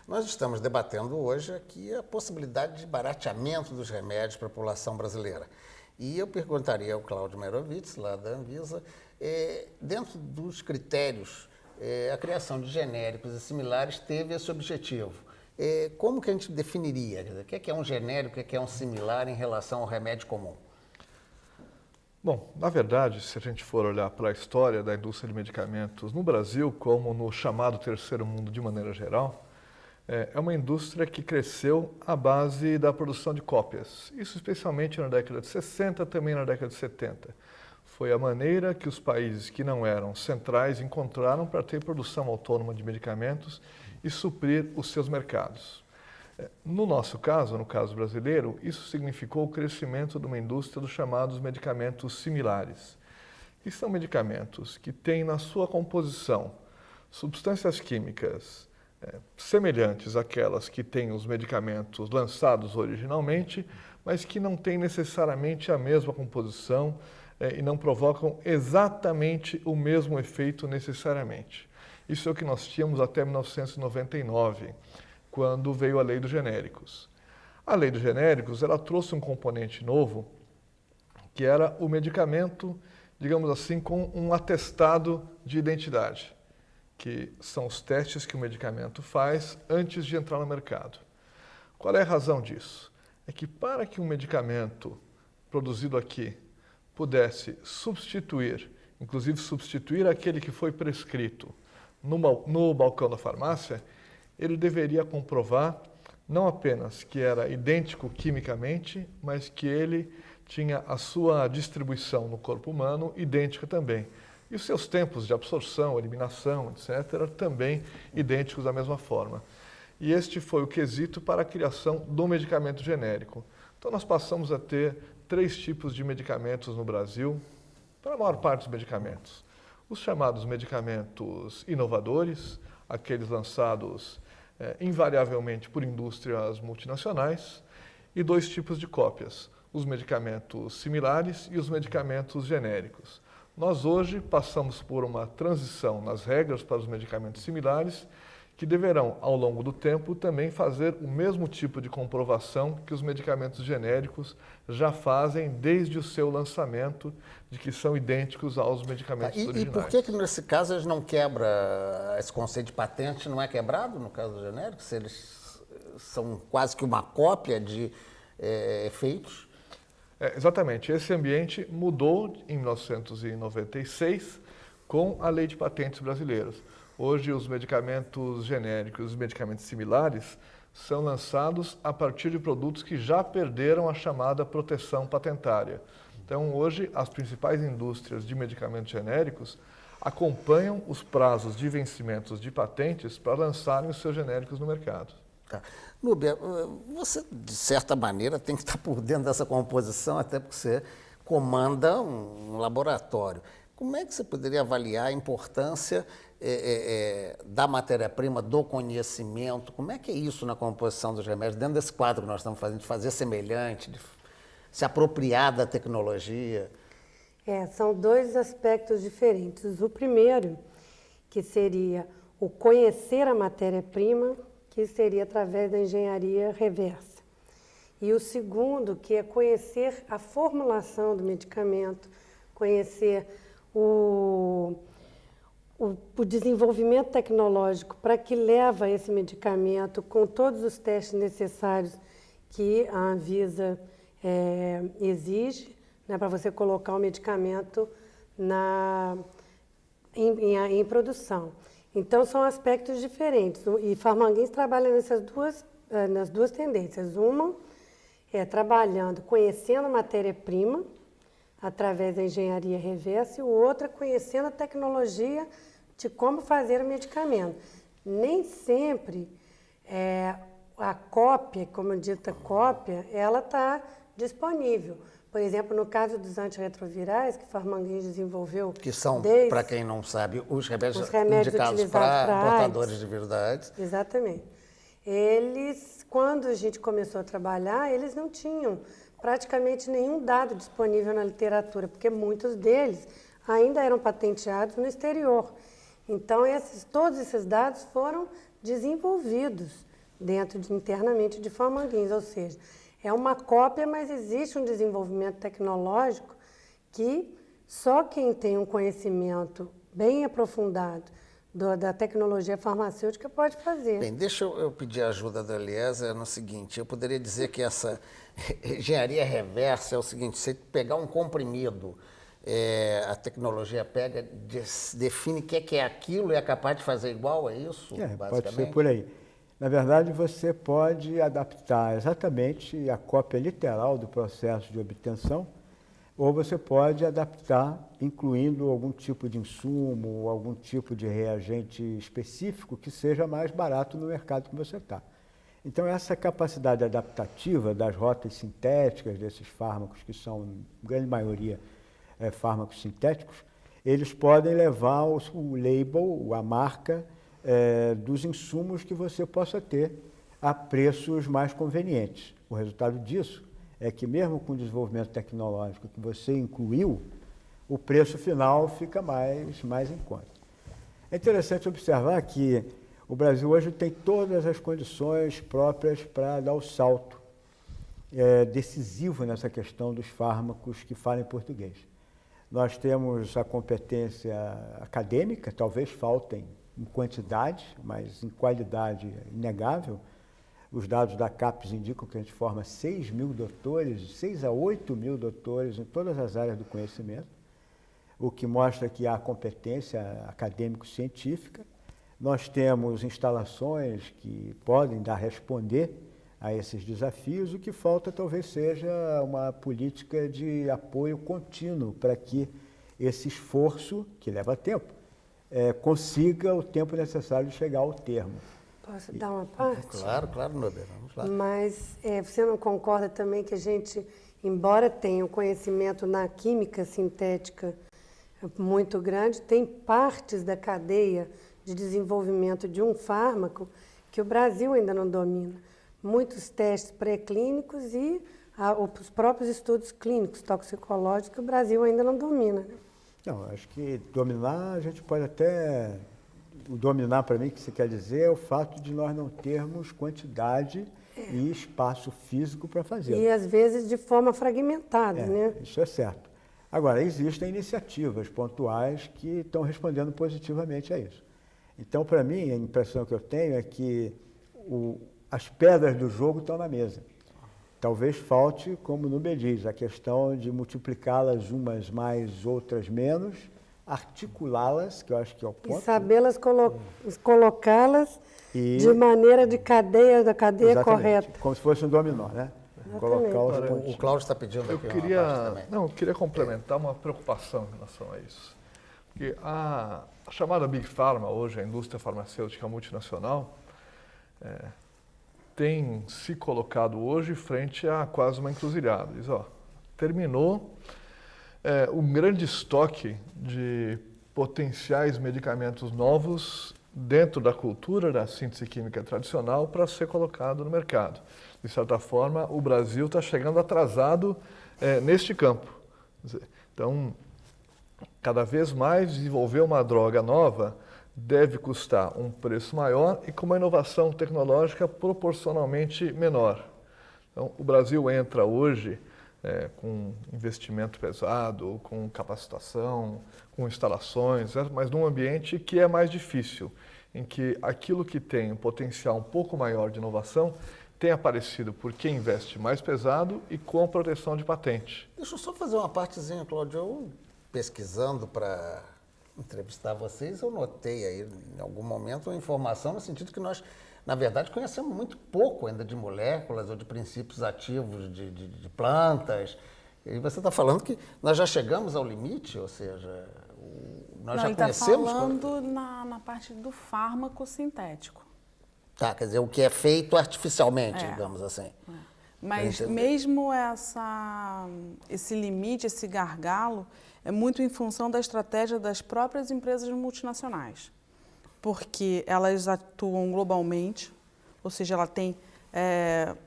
Nós estamos debatendo hoje aqui a possibilidade de barateamento dos remédios para a população brasileira. E eu perguntaria ao Cláudio Meyrovitz, lá da Anvisa, dentro dos critérios, a criação de genéricos e similares teve esse objetivo. Como que a gente definiria? Quer dizer, o que é um genérico, o que é um similar em relação ao remédio comum? Bom, na verdade, se a gente for olhar para a história da indústria de medicamentos no Brasil, como no chamado terceiro mundo de maneira geral, é uma indústria que cresceu à base da produção de cópias. Isso especialmente na década de 60, também na década de 70. Foi a maneira que os países que não eram centrais encontraram para ter produção autônoma de medicamentos e suprir os seus mercados. No nosso caso, no caso brasileiro, isso significou o crescimento de uma indústria dos chamados medicamentos similares, que são medicamentos que têm na sua composição substâncias químicas semelhantes àquelas que têm os medicamentos lançados originalmente, mas que não têm necessariamente a mesma composição e não provocam exatamente o mesmo efeito necessariamente. Isso é o que nós tínhamos até 1999. Quando veio a Lei dos Genéricos. A Lei dos Genéricos, ela trouxe um componente novo, que era o medicamento, digamos assim, com um atestado de identidade, que são os testes que o medicamento faz antes de entrar no mercado. Qual é a razão disso? É que para que um medicamento produzido aqui pudesse substituir, inclusive substituir aquele que foi prescrito no balcão da farmácia, ele deveria comprovar não apenas que era idêntico quimicamente, mas que ele tinha a sua distribuição no corpo humano idêntica também. E os seus tempos de absorção, eliminação, etc., também idênticos da mesma forma. E este foi o quesito para a criação do medicamento genérico. Então nós passamos a ter 3 tipos de medicamentos no Brasil, para a maior parte dos medicamentos. Os chamados medicamentos inovadores, aqueles lançados invariavelmente por indústrias multinacionais, e 2 tipos de cópias, os medicamentos similares e os medicamentos genéricos. Nós hoje passamos por uma transição nas regras para os medicamentos similares, que deverão, ao longo do tempo, também fazer o mesmo tipo de comprovação que os medicamentos genéricos já fazem desde o seu lançamento, de que são idênticos aos medicamentos originais. E por que nesse caso eles não quebram, esse conceito de patente não é quebrado no caso do genérico, se eles são quase que uma cópia de efeitos? Exatamente. Esse ambiente mudou em 1996 com a Lei de Patentes brasileiras. Hoje, os medicamentos genéricos e os medicamentos similares são lançados a partir de produtos que já perderam a chamada proteção patentária. Então, hoje, as principais indústrias de medicamentos genéricos acompanham os prazos de vencimentos de patentes para lançarem os seus genéricos no mercado. Tá. Núbia, você, de certa maneira, tem que estar por dentro dessa composição, até porque você comanda um laboratório. Como é que você poderia avaliar a importância da matéria-prima, do conhecimento? Como é que é isso na composição dos remédios, dentro desse quadro que nós estamos fazendo, de fazer semelhante, de se apropriar da tecnologia? São 2 aspectos diferentes. O primeiro, que seria o conhecer a matéria-prima, que seria através da engenharia reversa. E o segundo, que é conhecer a formulação do medicamento, conhecer o desenvolvimento tecnológico para que leva esse medicamento com todos os testes necessários que a Anvisa exige, né, para você colocar o medicamento em produção. Então, são aspectos diferentes. E Pharmanguins trabalha nas duas tendências. Uma é trabalhando, conhecendo a matéria-prima, através da engenharia reversa, e o outro é conhecendo a tecnologia de como fazer o medicamento. Nem sempre a cópia, como dita cópia, ela está disponível. Por exemplo, no caso dos antirretrovirais, que Pharmanguins desenvolveu... Que são, para quem não sabe, os remédios indicados para portadores de vírus da AIDS. Exatamente. Eles, quando a gente começou a trabalhar, eles não tinham praticamente nenhum dado disponível na literatura, porque muitos deles ainda eram patenteados no exterior. Então, todos esses dados foram desenvolvidos internamente de Farmanguins, ou seja, é uma cópia, mas existe um desenvolvimento tecnológico que só quem tem um conhecimento bem aprofundado da tecnologia farmacêutica pode fazer. Bem, deixa eu pedir a ajuda da Eliezer no seguinte, eu poderia dizer que essa engenharia reversa é o seguinte, você pegar um comprimido, a tecnologia pega, define o que é aquilo e é capaz de fazer igual, é isso, basicamente? Pode ser por aí. Na verdade, você pode adaptar exatamente a cópia literal do processo de obtenção, ou você pode adaptar, incluindo algum tipo de insumo, algum tipo de reagente específico que seja mais barato no mercado que você está. Então, essa capacidade adaptativa das rotas sintéticas desses fármacos, que são, em grande maioria, fármacos sintéticos, eles podem levar o label, a marca, dos insumos que você possa ter a preços mais convenientes. O resultado disso é que mesmo com o desenvolvimento tecnológico que você incluiu, o preço final fica mais em conta. É interessante observar que o Brasil hoje tem todas as condições próprias para dar o salto decisivo nessa questão dos fármacos que falam em português. Nós temos a competência acadêmica, talvez faltem em quantidade, mas em qualidade inegável. Os dados da CAPES indicam que a gente forma 6 mil doutores, 6 a 8 mil doutores em todas as áreas do conhecimento, o que mostra que há competência acadêmico-científica. Nós temos instalações que podem responder a esses desafios. O que falta talvez seja uma política de apoio contínuo para que esse esforço, que leva tempo, consiga o tempo necessário de chegar ao termo. Posso dar uma parte? Claro, Nobel, vamos lá. Mas você não concorda também que a gente, embora tenha um conhecimento na química sintética muito grande, tem partes da cadeia de desenvolvimento de um fármaco que o Brasil ainda não domina. Muitos testes pré-clínicos e os próprios estudos clínicos, toxicológicos, que o Brasil ainda não domina. Não, acho que dominar, a gente pode até... O dominar, para mim, o que você quer dizer é o fato de nós não termos quantidade e espaço físico para fazer. E, às vezes, de forma fragmentada, né? Isso é certo. Agora, existem iniciativas pontuais que estão respondendo positivamente a isso. Então, para mim, a impressão que eu tenho é que as pedras do jogo estão na mesa. Talvez falte, como o Nubia diz, a questão de multiplicá-las umas mais, outras menos, articulá-las, que eu acho que é o ponto. E sabê-las colocá-las de maneira da cadeia correta. Como se fosse um dominó, né? Colocar o Cláudio está pedindo aqui uma parte também. Eu queria complementar uma preocupação em relação a isso. Porque a chamada Big Pharma, hoje, a indústria farmacêutica multinacional, tem se colocado hoje frente a quase uma encruzilhada. Diz, terminou um grande estoque de potenciais medicamentos novos dentro da cultura da síntese química tradicional para ser colocado no mercado. De certa forma, o Brasil está chegando atrasado neste campo. Então, cada vez mais desenvolver uma droga nova deve custar um preço maior e com uma inovação tecnológica proporcionalmente menor. Então, o Brasil entra hoje com investimento pesado, com capacitação, com instalações, mas num ambiente que é mais difícil, em que aquilo que tem um potencial um pouco maior de inovação tem aparecido por quem investe mais pesado e com proteção de patente. Deixa eu só fazer uma partezinha, Cláudio. Eu, pesquisando para entrevistar vocês, eu notei aí, em algum momento, uma informação no sentido que nós, na verdade, conhecemos muito pouco ainda de moléculas ou de princípios ativos de plantas. E você está falando que nós já chegamos ao limite, ou seja, nós já conhecemos... Ele está falando na parte do fármaco sintético. Tá, quer dizer, o que é feito artificialmente, digamos assim. Mas mesmo esse limite, esse gargalo, é muito em função da estratégia das próprias empresas multinacionais. Porque elas atuam globalmente, ou seja, ela tem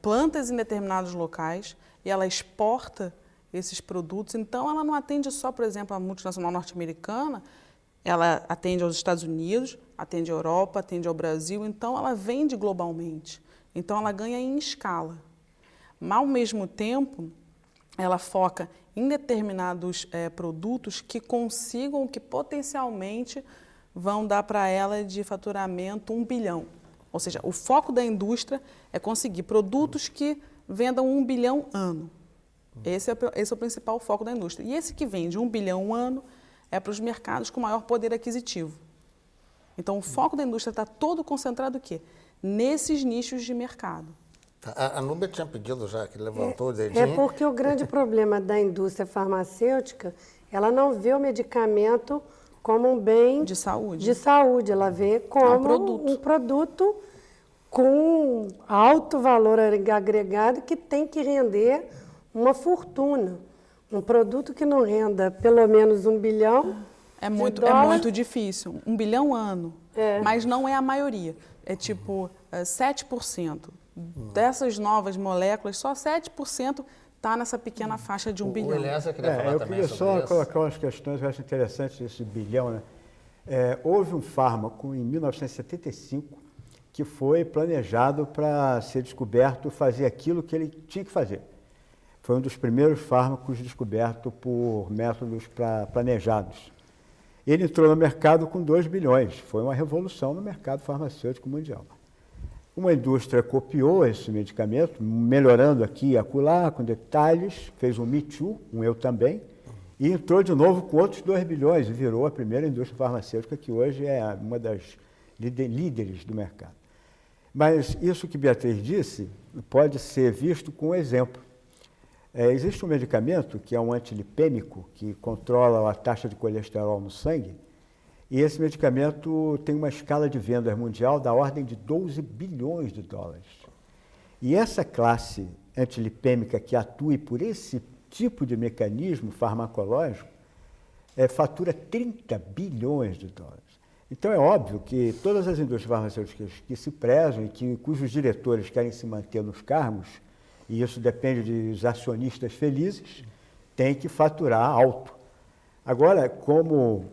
plantas em determinados locais e ela exporta esses produtos. Então, ela não atende só, por exemplo, a multinacional norte-americana, ela atende aos Estados Unidos, atende à Europa, atende ao Brasil, então ela vende globalmente. Então, ela ganha em escala. Mas, ao mesmo tempo, ela foca em determinados produtos que consigam, que potencialmente vão dar para ela de faturamento 1 bilhão. Ou seja, o foco da indústria é conseguir produtos que vendam 1 bilhão ano. Esse é o principal foco da indústria. E esse que vende 1 bilhão ano é para os mercados com maior poder aquisitivo. Então, o foco da indústria está todo concentrado o quê? Nesses nichos de mercado. A Núbia tinha pedido já, que levantou o dedinho. É porque o grande problema da indústria farmacêutica, ela não vê o medicamento como um bem de saúde. Ela vê como um produto com alto valor agregado que tem que render uma fortuna. Um produto que não renda pelo menos 1 bilhão é de muito dólares. difícil. 1 bilhão ano. Mas não é a maioria. É tipo 7%. Dessas novas moléculas, só 7% está nessa pequena faixa de 1 bilhão. O Eliezer queria falar eu também queria sobre só isso. colocar umas questões que eu acho interessantes desse bilhão, né? Houve um fármaco em 1975 que foi planejado para ser descoberto, fazer aquilo que ele tinha que fazer. Foi um dos primeiros fármacos descobertos por métodos planejados. Ele entrou no mercado com 2 bilhões. Foi uma revolução no mercado farmacêutico mundial. Uma indústria copiou esse medicamento, melhorando aqui e acolá, com detalhes, fez um Me Too, um Eu Também, e entrou de novo com outros 2 bilhões e virou a primeira indústria farmacêutica que hoje é uma das líderes do mercado. Mas isso que Beatriz disse pode ser visto com um exemplo. Existe um medicamento que é um antilipêmico, que controla a taxa de colesterol no sangue, e esse medicamento tem uma escala de vendas mundial da ordem de 12 bilhões de dólares. E essa classe antilipêmica que atua por esse tipo de mecanismo farmacológico fatura 30 bilhões de dólares. Então é óbvio que todas as indústrias farmacêuticas que se prezam e cujos diretores querem se manter nos cargos, e isso depende dos acionistas felizes, têm que faturar alto. Agora, como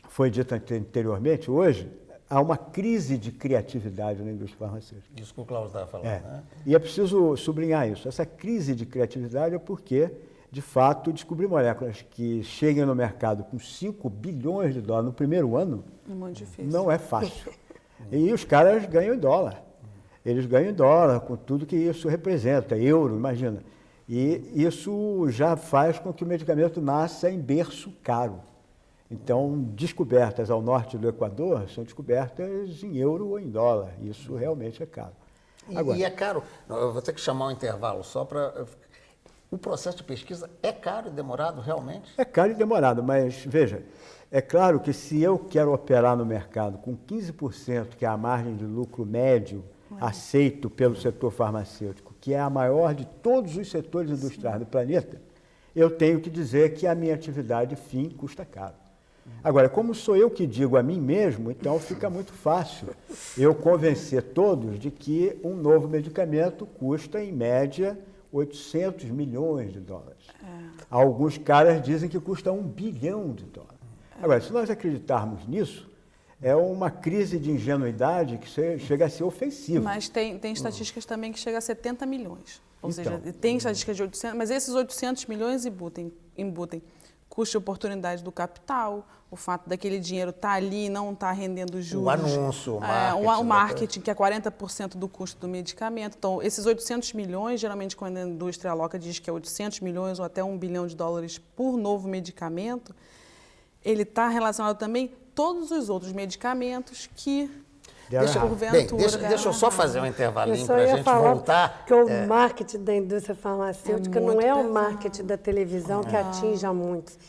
foi dito anteriormente, hoje há uma crise de criatividade na indústria farmacêutica. Isso que o Cláudio estava falando, né? E é preciso sublinhar isso. Essa crise de criatividade é porque, de fato, descobrir moléculas que cheguem no mercado com 5 bilhões de dólares no primeiro ano É muito difícil. não é fácil. E os caras ganham em dólar. Eles ganham em dólar com tudo que isso representa, euro, imagina. E isso já faz com que o medicamento nasça em berço caro. Então, descobertas ao norte do Equador são descobertas em euro ou em dólar. Isso realmente é caro. E é caro. Eu vou ter que chamar um intervalo só para... O processo de pesquisa é caro e demorado realmente? É caro e demorado, mas veja, é claro que se eu quero operar no mercado com 15%, que é a margem de lucro médio aceito pelo setor farmacêutico, que é a maior de todos os setores industriais do planeta, eu tenho que dizer que a minha atividade fim custa caro. Agora, como sou eu que digo a mim mesmo, então fica muito fácil eu convencer todos de que um novo medicamento custa, em média, 800 milhões de dólares. Alguns caras dizem que custa 1 bilhão de dólares. Agora, se nós acreditarmos nisso, é uma crise de ingenuidade que chega a ser ofensiva. Mas tem estatísticas também que chega a 70 milhões. Ou seja, tem estatísticas de 800, mas esses 800 milhões embutem custo de oportunidade do capital, o fato daquele dinheiro estar ali e não estar rendendo juros. O anúncio, o marketing. O marketing, que é 40% do custo do medicamento. Então, esses 800 milhões, geralmente quando a indústria aloca diz que é 800 milhões ou até 1 bilhão de dólares por novo medicamento, ele está relacionado também a todos os outros medicamentos que... Deixa eu só fazer um intervalinho para a gente voltar. Que o marketing da indústria farmacêutica não é o marketing da televisão que atinge a muitos.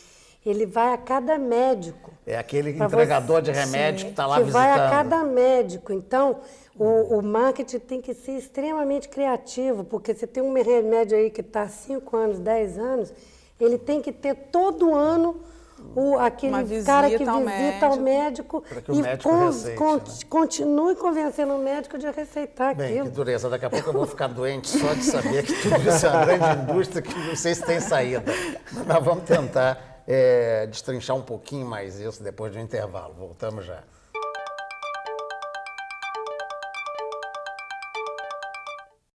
Ele vai a cada médico. É aquele entregador de remédio que está lá visitando. Vai a cada médico. Então, o marketing tem que ser extremamente criativo, porque você tem um remédio aí que está há 5 anos, 10 anos, ele tem que ter todo ano aquele cara que visita ao médico e continue convencendo o médico de receitar aquilo. Bem, que dureza. Daqui a pouco eu vou ficar doente só de saber que tudo isso é uma grande indústria que não sei se tem saída. Mas nós vamos tentar destrinchar um pouquinho mais isso depois do intervalo. Voltamos já.